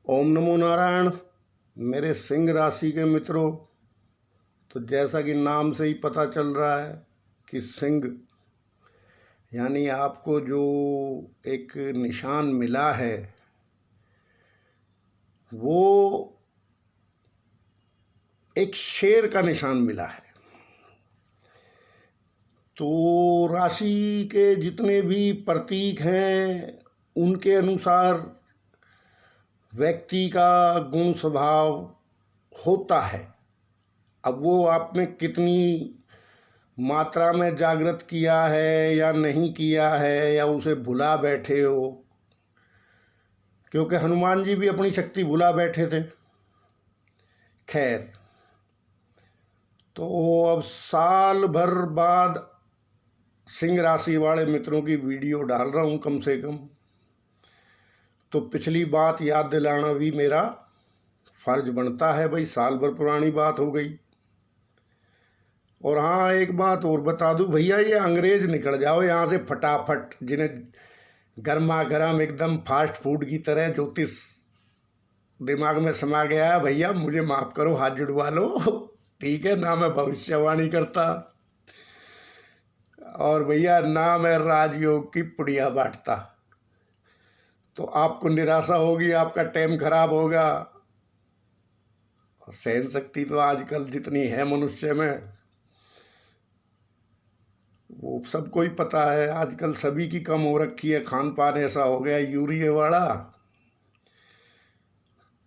ओम नमो नारायण। मेरे सिंह राशि के मित्रों, तो जैसा कि नाम से ही पता चल रहा है कि सिंह यानी आपको जो एक निशान मिला है वो एक शेर का निशान मिला है। तो राशि के जितने भी प्रतीक हैं उनके अनुसार व्यक्ति का गुण स्वभाव होता है। अब वो आपने कितनी मात्रा में जागृत किया है या नहीं किया है, या उसे भुला बैठे हो, क्योंकि हनुमान जी भी अपनी शक्ति भुला बैठे थे। खैर, तो अब साल भर बाद सिंह राशि वाले मित्रों की वीडियो डाल रहा हूँ कम से कम, तो पिछली बात याद दिलाना भी मेरा फर्ज बनता है। भाई, साल भर पुरानी बात हो गई। और हाँ, एक बात और बता दूं भैया, ये अंग्रेज निकल जाओ यहाँ से फटाफट, जिन्हें गर्मा गर्म एकदम फास्ट फूड की तरह ज्योतिष दिमाग में समा गया है, भैया मुझे माफ़ करो, हाथ जुड़वा लो। ठीक है ना, मैं भविष्यवाणी करता, और भैया ना मैं राजयोग की पुड़िया बांटता। तो आपको निराशा होगी, आपका टाइम खराब होगा। सहन शक्ति तो आजकल जितनी है मनुष्य में वो सबको ही पता है, आजकल सभी की कम हो रखी है। खान पान ऐसा हो गया यूरिया वाला,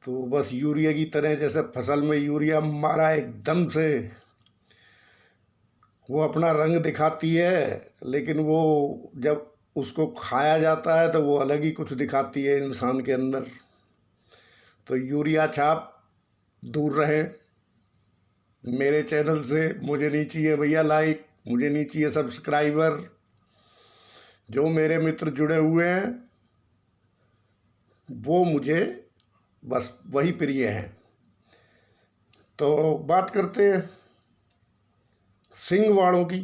तो बस यूरिया की तरह जैसे फसल में यूरिया मारा एकदम से वो अपना रंग दिखाती है, लेकिन वो जब उसको खाया जाता है तो वो अलग ही कुछ दिखाती है इंसान के अंदर। तो यूरिया छाप दूर रहे मेरे चैनल से। मुझे नहीं चाहिए भैया लाइक, मुझे नहीं चाहिए सब्सक्राइबर। जो मेरे मित्र जुड़े हुए हैं वो मुझे बस वही प्रिय हैं। तो बात करते हैं सिंह वालों की।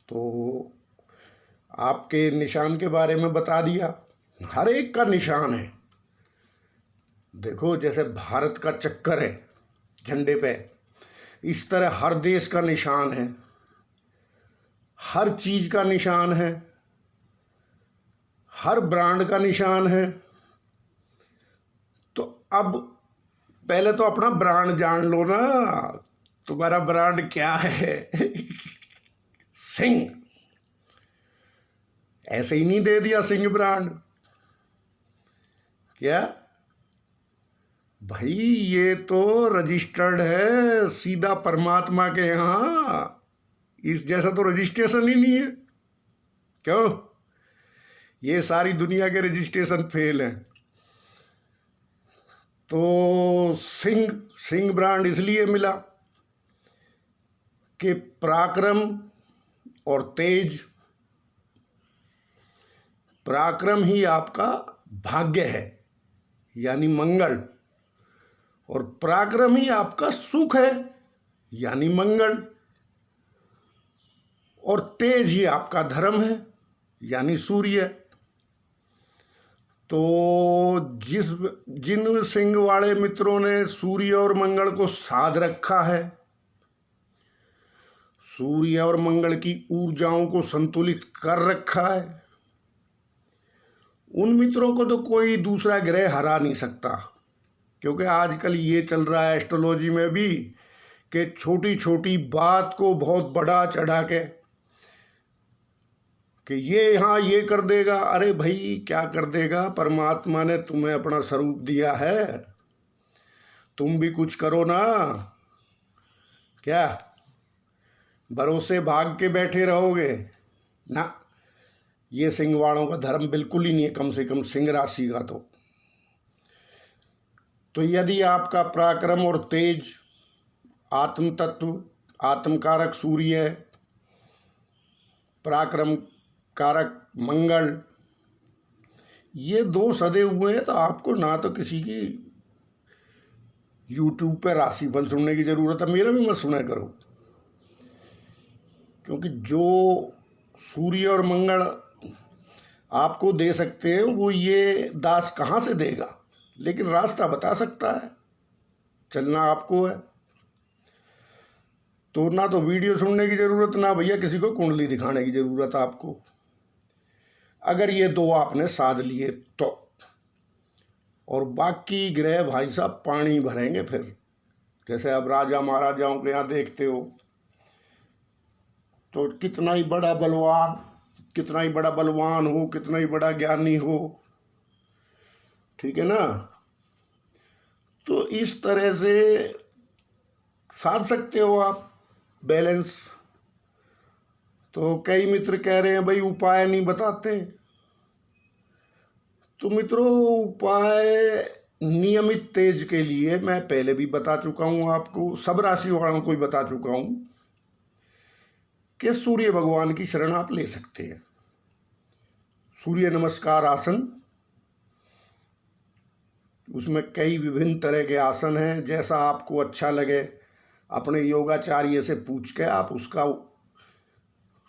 तो आपके निशान के बारे में बता दिया, हर एक का निशान है। देखो, जैसे भारत का चक्कर है झंडे पे, इस तरह हर देश का निशान है, हर चीज़ का निशान है, हर ब्रांड का निशान है। तो अब पहले तो अपना ब्रांड जान लो ना, तुम्हारा ब्रांड क्या है। सिंह, ऐसे ही नहीं दे दिया सिंह ब्रांड। क्या भाई, ये तो रजिस्टर्ड है सीधा परमात्मा के यहाँ। इस जैसा तो रजिस्ट्रेशन ही नहीं है। क्यों? ये सारी दुनिया के रजिस्ट्रेशन फेल हैं। तो सिंह ब्रांड इसलिए मिला कि पराक्रम और तेज, पराक्रम ही आपका भाग्य है यानी मंगल, और पराक्रम ही आपका सुख है यानी मंगल, और तेज ही आपका धर्म है यानी सूर्य। तो जिन सिंह वाले मित्रों ने सूर्य और मंगल को साध रखा है, सूर्य और मंगल की ऊर्जाओं को संतुलित कर रखा है, उन मित्रों को तो कोई दूसरा ग्रह हरा नहीं सकता। क्योंकि आजकल ये चल रहा है एस्ट्रोलॉजी में भी कि छोटी छोटी बात को बहुत बड़ा चढ़ा के कि ये हाँ ये कर देगा। अरे भाई, क्या कर देगा? परमात्मा ने तुम्हें अपना स्वरूप दिया है, तुम भी कुछ करो ना। क्या भरोसे भाग के बैठे रहोगे? ना, ये सिंह वालों का धर्म बिल्कुल ही नहीं है, कम से कम सिंह राशि का। तो यदि आपका पराक्रम और तेज, आत्म तत्व, आत्मकारक सूर्य, पराक्रम कारक मंगल, ये दो सदे हुए हैं, तो आपको ना तो किसी की यूट्यूब पर राशिफल सुनने की ज़रूरत है। मेरा भी मत सुना करो, क्योंकि जो सूर्य और मंगल आपको दे सकते हैं वो ये दास कहाँ से देगा? लेकिन रास्ता बता सकता है, चलना आपको है। तो ना तो वीडियो सुनने की ज़रूरत, ना भैया किसी को कुंडली दिखाने की ज़रूरत आपको, अगर ये दो आपने साध लिए तो। और बाकी ग्रह भाई साहब पानी भरेंगे फिर, जैसे अब राजा महाराजाओं के यहाँ देखते हो तो कितना ही बड़ा बलवान, कितना ही बड़ा बलवान हो, कितना ही बड़ा ज्ञानी हो, ठीक है ना, तो इस तरह से साध सकते हो आप बैलेंस। तो कई मित्र कह रहे हैं भाई उपाय नहीं बताते, तो मित्रों उपाय नियमित तेज के लिए मैं पहले भी बता चुका हूँ आपको, सब राशि वालों को ही बता चुका हूँ कि सूर्य भगवान की शरण आप ले सकते हैं। सूर्य नमस्कार आसन, उसमें कई विभिन्न तरह के आसन हैं, जैसा आपको अच्छा लगे अपने योगाचार्य से पूछ के आप उसका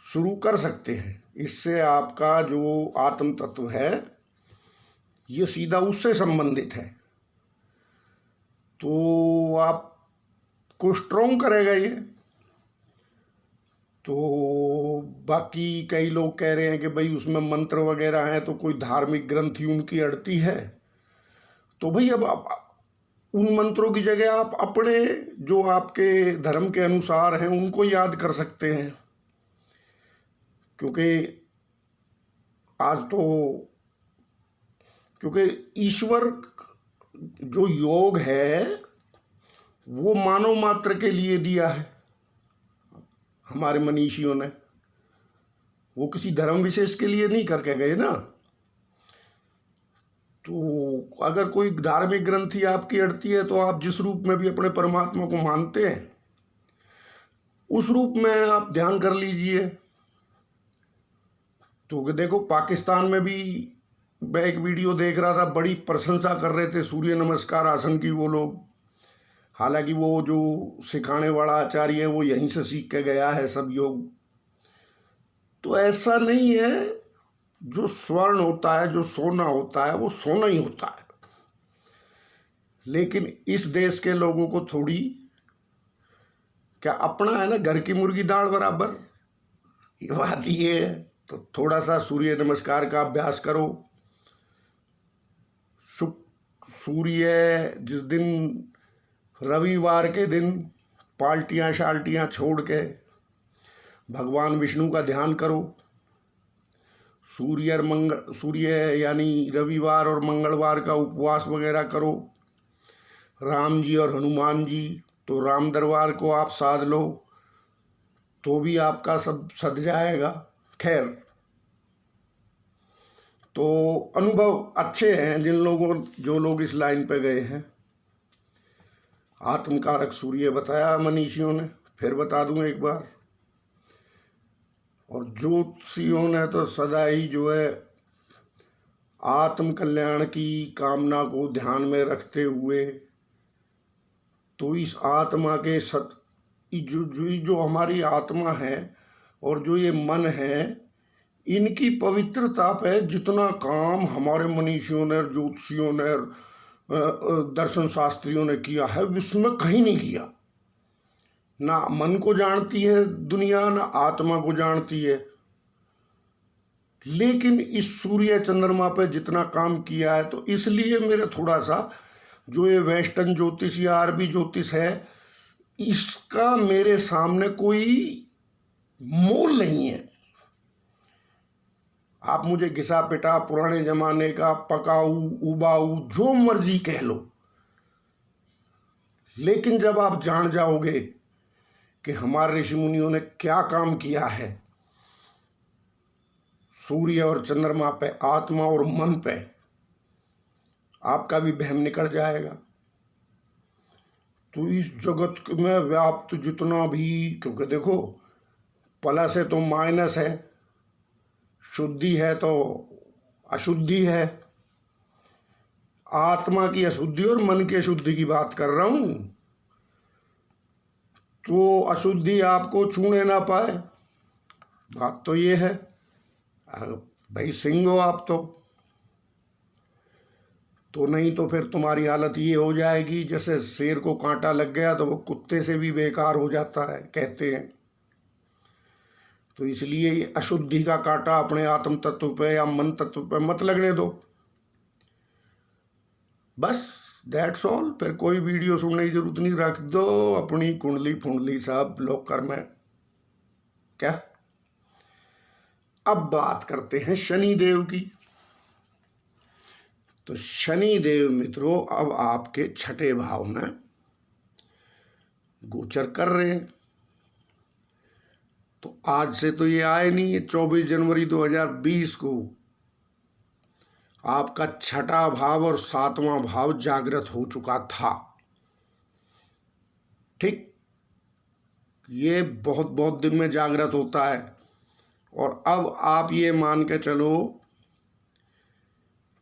शुरू कर सकते हैं। इससे आपका जो आत्म तत्व है ये सीधा उससे संबंधित है, तो आपको स्ट्रॉन्ग करेगा ये। तो बाकी कई लोग कह रहे हैं कि भाई उसमें मंत्र वगैरह हैं, तो कोई धार्मिक ग्रंथि उनकी अड़ती है, तो भाई अब आप उन मंत्रों की जगह आप अपने जो आपके धर्म के अनुसार हैं उनको याद कर सकते हैं। क्योंकि ईश्वर जो योग है वो मानव मात्र के लिए दिया है हमारे मनीषियों ने, वो किसी धर्म विशेष के लिए नहीं करके गए ना। तो अगर कोई धार्मिक ग्रंथि आपकी अड़ती है तो आप जिस रूप में भी अपने परमात्मा को मानते हैं उस रूप में आप ध्यान कर लीजिए। तो देखो पाकिस्तान में भी मैं एक वीडियो देख रहा था, बड़ी प्रशंसा कर रहे थे सूर्य नमस्कार आसन की वो लोग, हालांकि वो जो सिखाने वाला आचार्य है वो यहीं से सीख के गया है सब योग। तो ऐसा नहीं है, जो स्वर्ण होता है, जो सोना होता है वो सोना ही होता है, लेकिन इस देश के लोगों को थोड़ी क्या अपना है ना, घर की मुर्गी दाल बराबर, ये बात ये है। तो थोड़ा सा सूर्य नमस्कार का अभ्यास करो। सूर्य जिस दिन रविवार के दिन पाल्टियाँ शाल्टियाँ छोड़ के भगवान विष्णु का ध्यान करो। सूर्य यानी रविवार और मंगलवार का उपवास वगैरह करो। राम जी और हनुमान जी, तो राम दरबार को आप साध लो तो भी आपका सब सध जाएगा। खैर, तो अनुभव अच्छे हैं जो लोग इस लाइन पे गए हैं। आत्मकारक सूर्य बताया मनीषियों ने, फिर बता दूं एक बार। और ज्योतिषियों ने तो सदा ही जो है आत्म कल्याण की कामना को ध्यान में रखते हुए, तो इस आत्मा के जो हमारी आत्मा है और जो ये मन है, इनकी पवित्रता पे जितना काम हमारे मनीषियों ने, ज्योतिषियों ने, दर्शन शास्त्रियों ने किया है, इसमें कहीं नहीं किया। ना मन को जानती है दुनिया, ना आत्मा को जानती है, लेकिन इस सूर्य चंद्रमा पे जितना काम किया है, तो इसलिए मेरे थोड़ा सा जो ये वेस्टर्न ज्योतिष या अरबी ज्योतिष है, इसका मेरे सामने कोई मोल नहीं है। आप मुझे घिसा पिटा पुराने जमाने का पकाऊ उबाऊ जो मर्जी कह लो, लेकिन जब आप जान जाओगे कि हमारे ऋषि मुनियों ने क्या काम किया है सूर्य और चंद्रमा पे, आत्मा और मन पे, आपका भी वहम निकल जाएगा। तो इस जगत में व्याप्त जितना भी, क्योंकि देखो प्लस है तो माइनस है, शुद्धि है तो अशुद्धि है, आत्मा की अशुद्धि और मन की अशुद्धि की बात कर रहा हूं। तो अशुद्धि आपको छूने ना पाए, बात तो ये है। भाई सिंह हो आप तो तो नहीं तो फिर तुम्हारी हालत ये हो जाएगी जैसे शेर को कांटा लग गया तो वो कुत्ते से भी बेकार हो जाता है, कहते हैं। तो इसलिए ये अशुद्धि का कांटा अपने आत्म तत्व पे या मन तत्व पे मत लगने दो। बस दैट्स ऑल। फिर कोई वीडियो सुनने की जरूरत नहीं, रख दो अपनी कुंडली फुंडली सब लॉकर में। क्या अब बात करते हैं शनि देव की। तो शनि देव मित्रों अब आपके छठे भाव में गोचर कर रहे हैं। तो आज से तो ये आए नहीं, ये 24 जनवरी 2020 को आपका छठा भाव और सातवां भाव जागृत हो चुका था। ठीक, ये बहुत बहुत दिन में जागृत होता है। और अब आप ये मान के चलो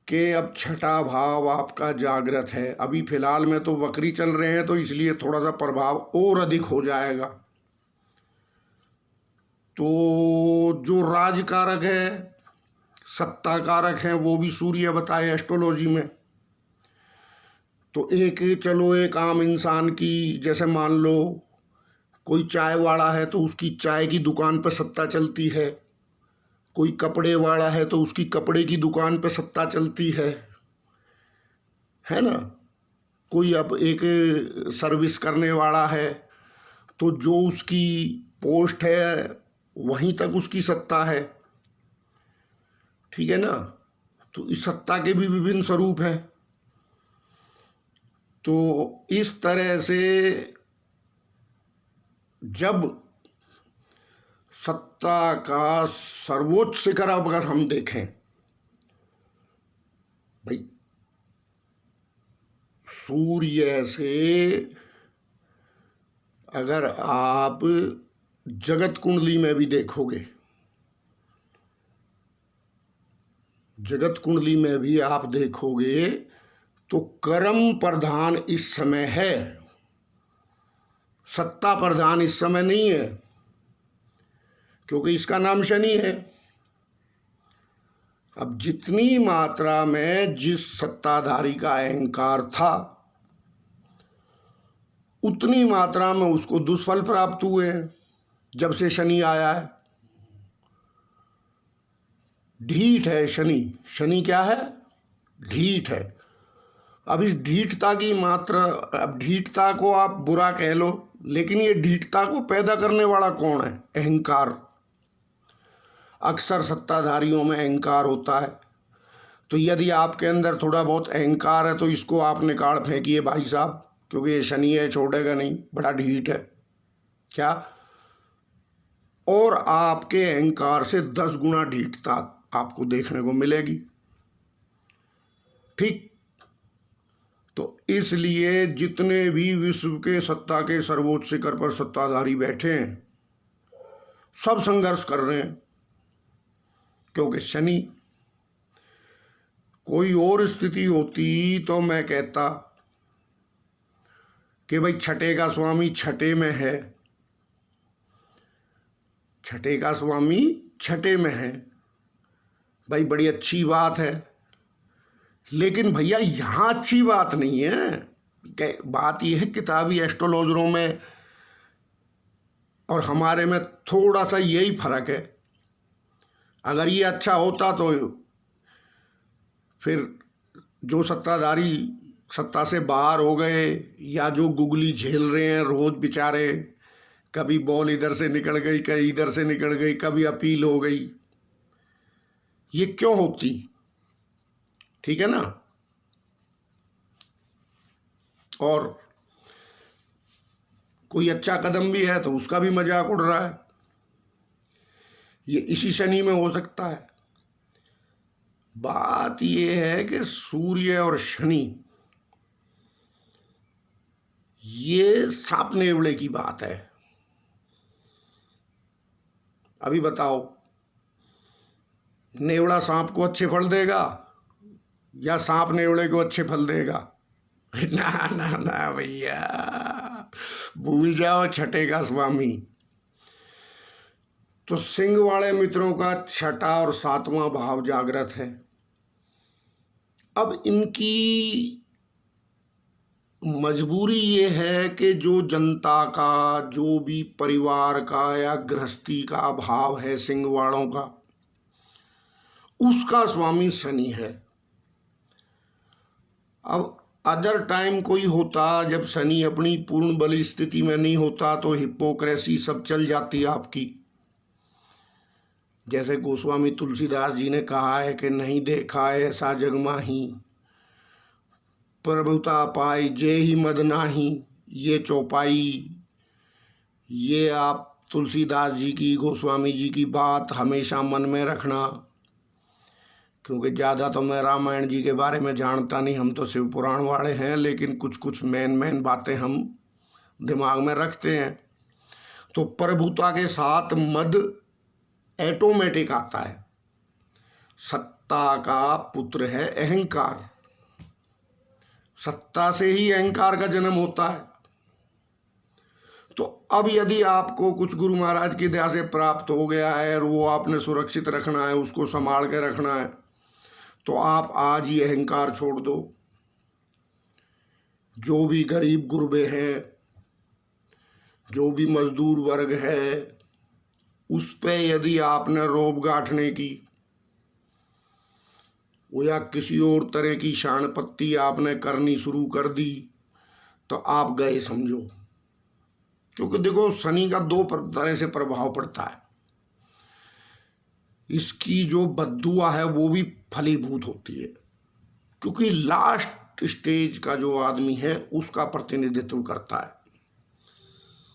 कि अब छठा भाव आपका जागृत है। अभी फिलहाल में तो वक्री चल रहे हैं, तो इसलिए थोड़ा सा प्रभाव और अधिक हो जाएगा। तो जो राजकारक है, सत्ता कारक हैं, वो भी सूर्य बताए एस्ट्रोलॉजी में। तो एक आम इंसान की, जैसे मान लो कोई चाय वाला है तो उसकी चाय की दुकान पर सत्ता चलती है, कोई कपड़े वाला है तो उसकी कपड़े की दुकान पर सत्ता चलती है ना। कोई अब एक सर्विस करने वाला है तो जो उसकी पोस्ट है वहीं तक उसकी सत्ता है, ठीक है ना। तो इस सत्ता के भी विभिन्न स्वरूप हैं। तो इस तरह से जब सत्ता का सर्वोच्च शिखर अगर हम देखें भाई, सूर्य से अगर आप जगत कुंडली में भी देखोगे, जगत कुंडली में भी आप देखोगे तो कर्म प्रधान इस समय है, सत्ता प्रधान इस समय नहीं है, क्योंकि इसका नाम शनि है। अब जितनी मात्रा में जिस सत्ताधारी का अहंकार था उतनी मात्रा में उसको दुष्फल प्राप्त हुए हैं जब से शनि आया है। ढीठ है शनि। शनि क्या है? ढीठ है। अब इस ढीठता की मात्रा, अब ढीठता को आप बुरा कह लो, लेकिन ये ढीठता को पैदा करने वाला कौन है? अहंकार। अक्सर सत्ताधारियों में अहंकार होता है। तो यदि आपके अंदर थोड़ा बहुत अहंकार है तो इसको आप निकाल फेंकिए भाई साहब, क्योंकि ये शनि है, छोड़ेगा नहीं, बड़ा ढीठ है। क्या? और आपके अहंकार से 10 गुना ढीठता आपको देखने को मिलेगी। ठीक, तो इसलिए जितने भी विश्व के सत्ता के सर्वोच्च शिखर पर सत्ताधारी बैठे हैं सब संघर्ष कर रहे हैं, क्योंकि शनि। कोई और स्थिति होती तो मैं कहता कि भाई छठे का स्वामी छठे में है, छठे का स्वामी छठे में है, भाई बड़ी अच्छी बात है। लेकिन भैया यहाँ अच्छी बात नहीं है। बात यह है किताबी एस्ट्रोलॉजरों में और हमारे में थोड़ा सा यही फर्क है। अगर ये अच्छा होता तो फिर जो सत्ताधारी सत्ता से बाहर हो गए या जो गुगली झेल रहे हैं रोज बेचारे, कभी बॉल इधर से निकल गई, कभी इधर से निकल गई, कभी अपील हो गई, ये क्यों होती? ठीक है ना। और कोई अच्छा कदम भी है तो उसका भी मजाक उड़ रहा है। ये इसी शनि में हो सकता है। बात ये है कि सूर्य और शनि ये सांप नेवले की बात है। अभी बताओ, नेवला सांप को अच्छे फल देगा या सांप नेवले को अच्छे फल देगा? ना ना ना भैया, भूल जाओ छठे का स्वामी। तो सिंह वाले मित्रों का छठा और सातवां भाव जागृत है। अब इनकी मजबूरी ये है कि जो जनता का, जो भी परिवार का या गृहस्थी का भाव है सिंहवाड़ों का, उसका स्वामी शनि है। अब अदर टाइम कोई होता, जब शनि अपनी पूर्ण बली स्थिति में नहीं होता, तो हिपोक्रेसी सब चल जाती है आपकी। जैसे गोस्वामी तुलसीदास जी ने कहा है कि नहीं देखा ऐसा जग माही, प्रभुता पाई जे ही मद नाही, ये चौपाई। ये आप तुलसीदास जी की, गोस्वामी जी की बात हमेशा मन में रखना, क्योंकि ज़्यादा तो मैं रामायण जी के बारे में जानता नहीं, हम तो शिव पुराण वाले हैं, लेकिन कुछ कुछ मेन बातें हम दिमाग में रखते हैं। तो प्रभुता के साथ मद ऑटोमेटिक आता है। सत्ता का पुत्र है अहंकार, सत्ता से ही अहंकार का जन्म होता है। तो अब यदि आपको कुछ गुरु महाराज की दया से प्राप्त हो गया है और वो आपने सुरक्षित रखना है, उसको संभाल के रखना है, तो आप आज ही अहंकार छोड़ दो। जो भी गरीब गुरबे हैं, जो भी मजदूर वर्ग है, उस पे यदि आपने रोब गांठने की या किसी और तरह की शानपत्ती आपने करनी शुरू कर दी, तो आप गए समझो। क्योंकि देखो, शनि का दो तरह से प्रभाव पड़ता है। इसकी जो बद्दुआ है वो भी फलीभूत होती है, क्योंकि लास्ट स्टेज का जो आदमी है उसका प्रतिनिधित्व करता है।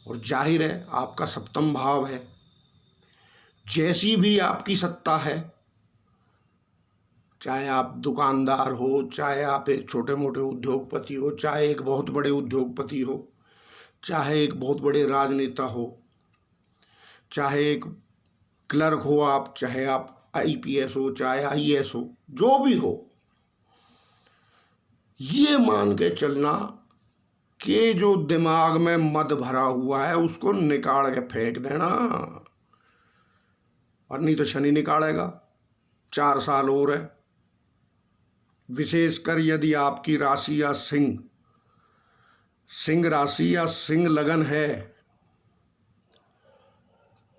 और जाहिर है आपका सप्तम भाव है। जैसी भी आपकी सत्ता है, चाहे आप दुकानदार हो, चाहे आप एक छोटे मोटे उद्योगपति हो, चाहे एक बहुत बड़े उद्योगपति हो, चाहे एक बहुत बड़े राजनेता हो, चाहे एक क्लर्क हो आप, चाहे आप आईपीएस हो, चाहे आईएएस हो, जो भी हो, ये मान के चलना कि जो दिमाग में मद भरा हुआ है उसको निकाल के फेंक देना, और नहीं तो शनि निकालेगा। 4 साल और है। विशेषकर यदि आपकी राशि या सिंह राशि या सिंह लगन है,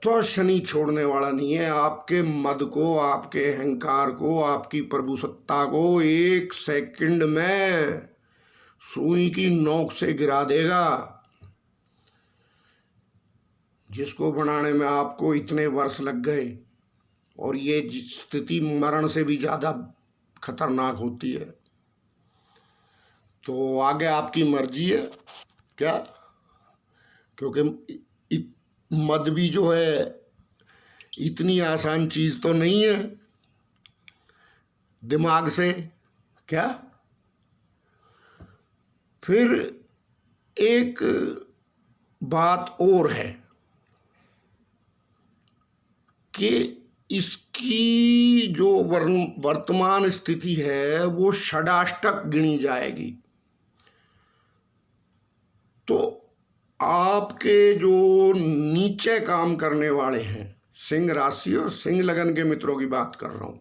तो शनि छोड़ने वाला नहीं है। आपके मद को, आपके अहंकार को, आपकी प्रभुसत्ता को 1 सेकंड में सुई की नोक से गिरा देगा। जिसको बनाने में आपको इतने वर्ष लग गए, और ये स्थिति मरण से भी ज़्यादा खतरनाक होती है। तो आगे आपकी मर्जी है क्या, क्योंकि मद भी जो है इतनी आसान चीज़ तो नहीं है दिमाग से क्या। फिर एक बात और है कि इसकी जो वर्तमान स्थिति है वो षडाष्टक गिनी जाएगी। तो आपके जो नीचे काम करने वाले हैं, सिंह राशि और सिंह लगन के मित्रों की बात कर रहा हूँ,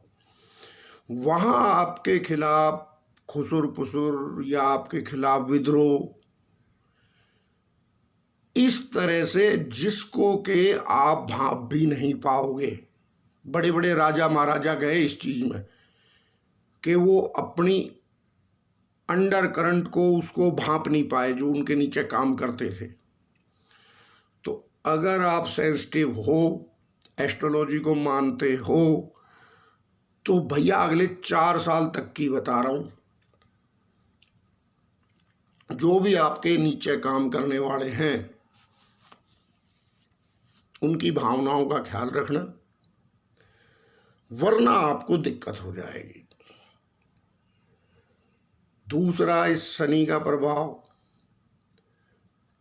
वहाँ आपके खिलाफ खुसुर पुसुर या आपके खिलाफ विद्रोह इस तरह से जिसको के आप भांप भी नहीं पाओगे। बड़े बड़े राजा महाराजा गए इस चीज़ में कि वो अपनी अंडर करंट को, उसको भांप नहीं पाए जो उनके नीचे काम करते थे। तो अगर आप सेंसिटिव हो, एस्ट्रोलॉजी को मानते हो, तो भैया अगले 4 साल तक की बता रहा हूँ, जो भी आपके नीचे काम करने वाले हैं उनकी भावनाओं का ख्याल रखना, वरना आपको दिक्कत हो जाएगी। दूसरा, इस शनि का प्रभाव,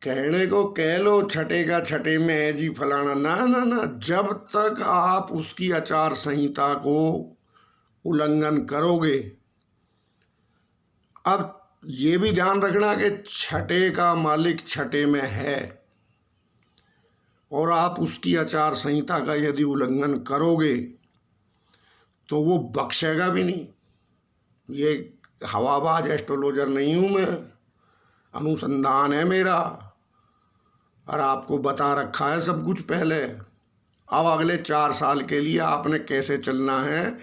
कहने को कह लो छठे का छठे में है जी फलाना, ना ना ना, जब तक आप उसकी आचार संहिता को उल्लंघन करोगे। अब ये भी ध्यान रखना कि छठे का मालिक छठे में है, और आप उसकी आचार संहिता का यदि उल्लंघन करोगे तो वो बख्शेगा भी नहीं। ये हवाबाज एस्ट्रोलॉजर नहीं हूँ मैं, अनुसंधान है मेरा, और आपको बता रखा है सब कुछ पहले। अब अगले 4 साल के लिए आपने कैसे चलना है,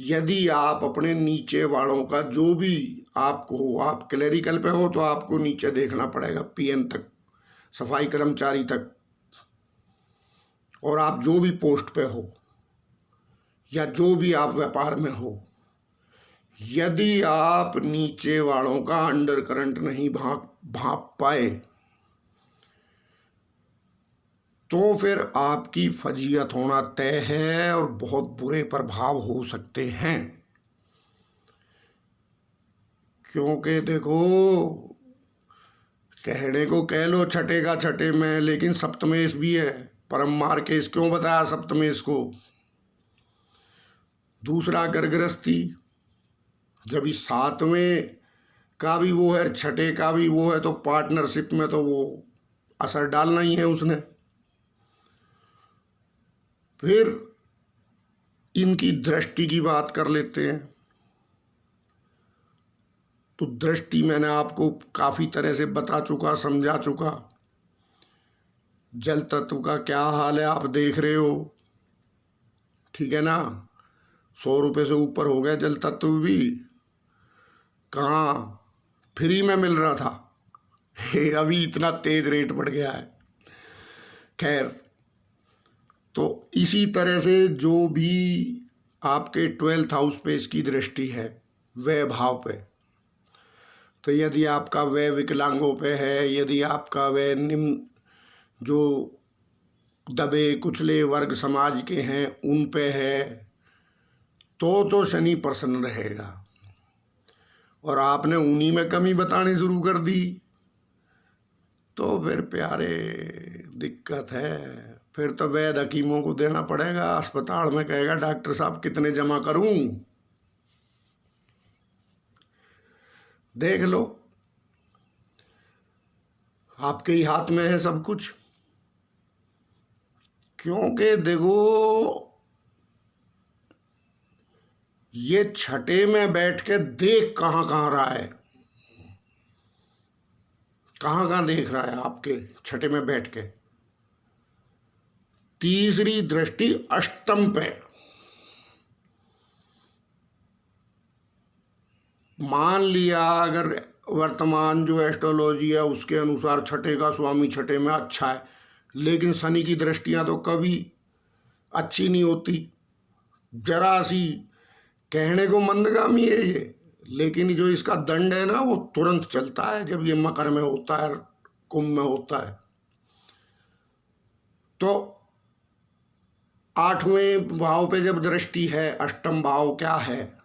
यदि आप अपने नीचे वालों का जो भी आपको हो, आप क्लेरिकल पे हो तो आपको नीचे देखना पड़ेगा पीएन तक, सफाई कर्मचारी तक, और आप जो भी पोस्ट पे हो या जो भी आप व्यापार में हो, यदि आप नीचे वालों का अंडर करंट नहीं भाप पाए तो फिर आपकी फजीयत होना तय है और बहुत बुरे प्रभाव हो सकते हैं। क्योंकि देखो, कहने को कह लो छठे का छठे में, लेकिन सप्तमेश भी है। परम मार्केश क्यों बताया सप्तमेश को? दूसरा गर्गरस्थी, जब इस 7वें का भी वो है, छठे का भी वो है, तो पार्टनरशिप में तो वो असर डालना ही है उसने। फिर इनकी दृष्टि की बात कर लेते हैं। तो दृष्टि मैंने आपको काफ़ी तरह से बता चुका, समझा चुका। जल तत्व का क्या हाल है आप देख रहे हो, ठीक है ना। 100 रुपये से ऊपर हो गया जल तत्व भी, कहाँ फ्री में मिल रहा था, अभी इतना तेज रेट बढ़ गया है। खैर, तो इसी तरह से जो भी आपके 12th हाउस पे इसकी दृष्टि है, व्यय भाव पे, तो यदि आपका व्यय विकलांगों पे है, यदि आपका व्यय निम्न जो दबे कुचले वर्ग समाज के हैं उन पे है, तो शनि प्रसन्न रहेगा। और आपने उन्हीं में कमी बतानी शुरू कर दी तो फिर प्यारे दिक्कत है। फिर तो वैद्य हकीमों को देना पड़ेगा, अस्पताल में कहेगा डॉक्टर साहब कितने जमा करूं। देख लो, आपके ही हाथ में है सब कुछ। क्योंकि देखो, ये छठे में बैठ के देख कहाँ कहाँ रहा है, कहाँ कहाँ देख रहा है आपके छठे में बैठ के। तीसरी दृष्टि अष्टम पे, मान लिया अगर वर्तमान जो एस्ट्रोलॉजी है उसके अनुसार छठे का स्वामी छठे में अच्छा है, लेकिन शनि की दृष्टियां तो कभी अच्छी नहीं होती। जरा सी कहने को मंदगामी है ये, लेकिन जो इसका दंड है ना वो तुरंत चलता है जब ये मकर में होता है, कुंभ में होता है। तो 8वें भाव पे जब दृष्टि है, अष्टम भाव क्या है,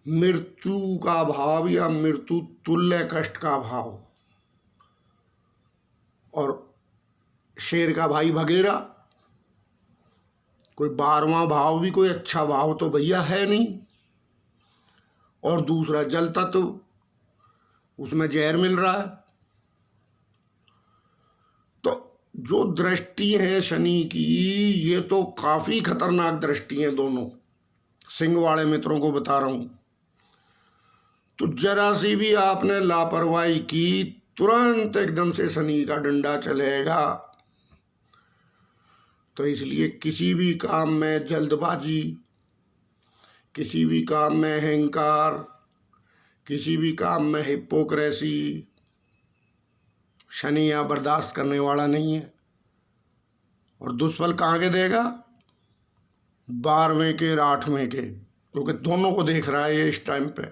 मृत्यु का भाव या मृत्यु तुल्य कष्ट का भाव, और शेर का भाई भगेरा। कोई 12वां भाव भी कोई अच्छा भाव तो भैया है नहीं। और दूसरा जल तत्व, उसमें जहर मिल रहा है। तो जो दृष्टि है शनि की, ये तो काफी खतरनाक दृष्टि है दोनों। सिंह वाले मित्रों को बता रहा हूं, तो जरा सी भी आपने लापरवाही की तुरंत एकदम से शनि का डंडा चलेगा। तो इसलिए किसी भी काम में जल्दबाजी, किसी भी काम में अहंकार, किसी भी काम में हिपोक्रेसी, शनि यहाँ बर्दाश्त करने वाला नहीं है। और दुष्फल कहाँ के देगा? 12वें के और 8वें के, क्योंकि दोनों को देख रहा है ये इस टाइम पे।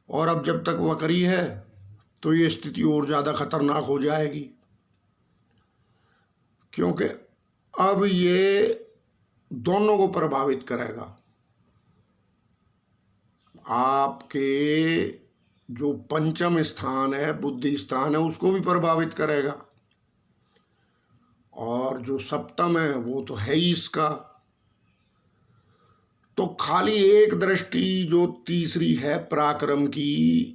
और अब जब तक वक्री है तो ये स्थिति और ज़्यादा खतरनाक हो जाएगी, क्योंकि अब ये दोनों को प्रभावित करेगा। आपके जो पंचम स्थान है, बुद्धि स्थान है, उसको भी प्रभावित करेगा। और जो सप्तम है वो तो है ही इसका। तो खाली एक दृष्टि जो तीसरी है पराक्रम की,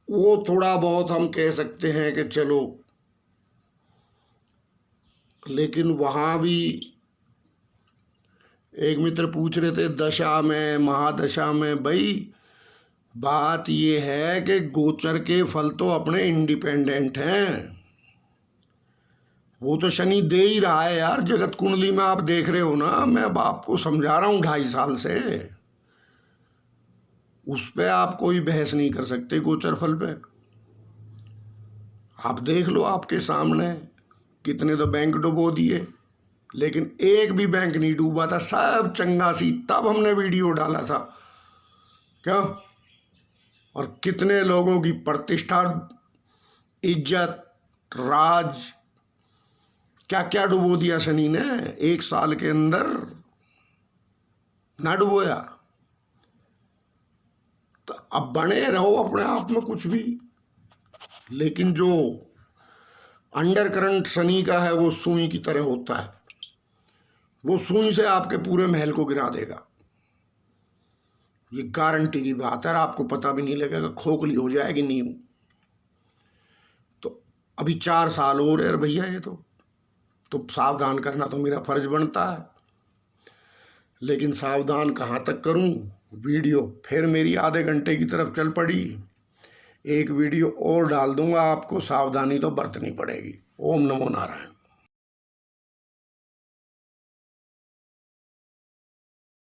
वो थोड़ा बहुत हम कह सकते हैं कि चलो, लेकिन वहाँ भी एक मित्र पूछ रहे थे दशा में महादशा में, भाई बात ये है कि गोचर के फल तो अपने इंडिपेंडेंट हैं। वो तो शनि दे ही रहा है यार। जगत कुंडली में आप देख रहे हो ना, मैं अब आपको समझा रहा हूँ 2.5 साल से। उस पे आप कोई बहस नहीं कर सकते गोचर फल पे। आप देख लो आपके सामने, कितने तो बैंक डुबो दिए, लेकिन एक भी बैंक नहीं डूबा था, सब चंगा सी। तब हमने वीडियो डाला था क्या। और कितने लोगों की प्रतिष्ठा, इज्जत, राज, क्या क्या डुबो दिया शनि ने 1 साल के अंदर। ना डुबोया? तो अब बने रहो अपने आप में कुछ भी, लेकिन जो अंडर करंट शनि का है वो सुई की तरह होता है। वो सुई से आपके पूरे महल को गिरा देगा, ये गारंटी की बात है। और आपको पता भी नहीं लगेगा, खोखली हो जाएगी नींव। तो अभी 4 साल हो रहे भैया, ये तो सावधान करना तो मेरा फर्ज बनता है। लेकिन सावधान कहाँ तक करूं? वीडियो फिर मेरी आधे घंटे की तरफ चल पड़ी। एक वीडियो और डाल दूंगा, आपको सावधानी तो बरतनी पड़ेगी। ओम नमो नारायण।